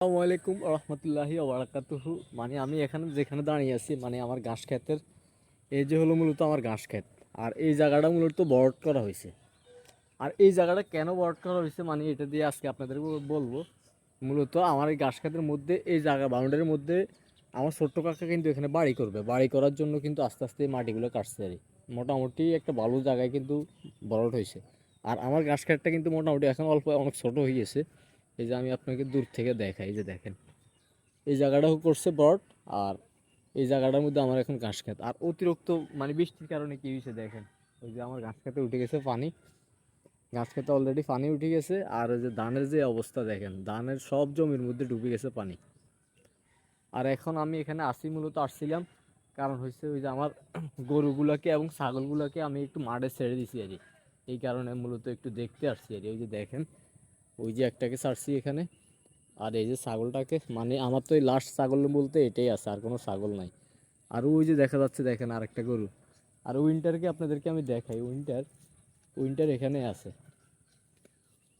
আসসালামু আলাইকুম রহমতুল্লাহি ওবারাকাতুহু। মানে আমি এখানে যেখানে দাঁড়িয়ে আছি মানে আমার ঘাস ক্ষেতের এই যে হলো মূলত আমার ঘাস ক্ষেত। আর এই জায়গাটা মূলত বরট করা হয়েছে। আর এই জায়গাটা কেন বরট করা হয়েছে মানে এটা দিয়ে আজকে আপনাদের বলবো। মূলত আমার এই ঘাস ক্ষেতের মধ্যে এই জায়গা বাউন্ডারির মধ্যে আমার ছোট্ট কাকা কিন্তু এখানে বাড়ি করবে। বাড়ি করার জন্য কিন্তু আস্তে আস্তে এই মাটিগুলো কাটছে আর কি। মোটামুটি একটা ভালো জায়গায় কিন্তু বরট হয়েছে। আর আমার ঘাস ক্ষেতটা কিন্তু মোটামুটি এখন অল্প অনেক ছোট হয়ে গেছে। এই যে আমি আপনাকে দূর থেকে দেখাই, এই যে দেখেন এই জায়গাটাও করছে বট। আর এই জায়গাটার মধ্যে আমার এখন ঘাস খেত। আর অতিরিক্ত মানে বৃষ্টির কারণে কি হয়েছে দেখেন, ওই যে আমার ঘাস খেতে উঠে গেছে পানি। ঘাস খেতে অলরেডি পানি উঠে গেছে। আর ওই যে ধানের যে অবস্থা দেখেন, ধানের সব জমির মধ্যে ডুবে গেছে পানি। আর এখন আমি এখানে আসি মূলত আসছিলাম কারণ হচ্ছে ওই যে আমার গরুগুলোকে এবং ছাগলগুলোকে আমি একটু মাঠে ছেড়ে দিছি আর কি। এই কারণে মূলত একটু দেখতে আসছি আর কি। ওই যে দেখেন, ওই যে একটাকে ছাড়ছি এখানে। আর এই যে ছাগলটাকে মানে আমার তো এই লাস্ট ছাগল বলতে এটাই আছে, আর কোনো ছাগল নাই। আর ওই যে দেখা যাচ্ছে দেখেন আরেকটা গরু। আর উইন্টারকে আপনাদেরকে আমি দেখাই, উইন্টার উইন্টার এখানে আছে।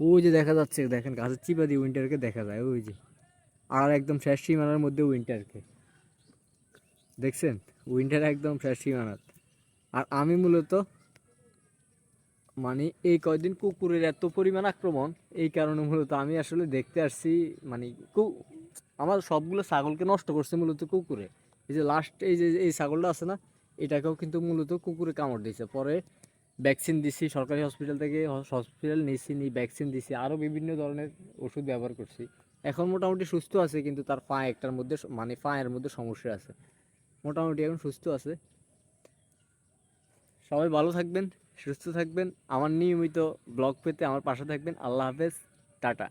ওই যে দেখা যাচ্ছে দেখেন গাছের চিপা দিয়ে উইন্টারকে দেখা যায় ওই যে। আর একদম শেষ সীমানার মধ্যে উইন্টারকে দেখছেন, উইন্টার একদম শেষ সীমানার। আর আমি মূলত মানে এই কয়দিন কুকুরের এত পরিমাণ আক্রমণ, এই কারণে মূলত আমি আসলে দেখতে আসছি। মানে আমার সবগুলো ছাগলকে নষ্ট করছে মূলত কুকুরে। এই যে লাস্ট এই যে এই ছাগলটা আছে না, এটাকেও কিন্তু মূলত কুকুরে কামড় দিয়েছে। পরে ভ্যাকসিন দিছি, সরকারি হসপিটাল থেকে হসপিটাল নিয়েছি, নিয়ে ভ্যাকসিন দিছি, আরও বিভিন্ন ধরনের ওষুধ ব্যবহার করছি। এখন মোটামুটি সুস্থ আছে, কিন্তু তার পা একটার মধ্যে মানে পায়ের মধ্যে সমস্যা আছে। মোটামুটি এখন সুস্থ আছে। সবাই ভালো থাকবেন, সুস্থ থাকবেন। আমার নিয়মিত ব্লগ পেতে আমার পাশে থাকবেন। আল্লাহ হাফেজ, টাটা।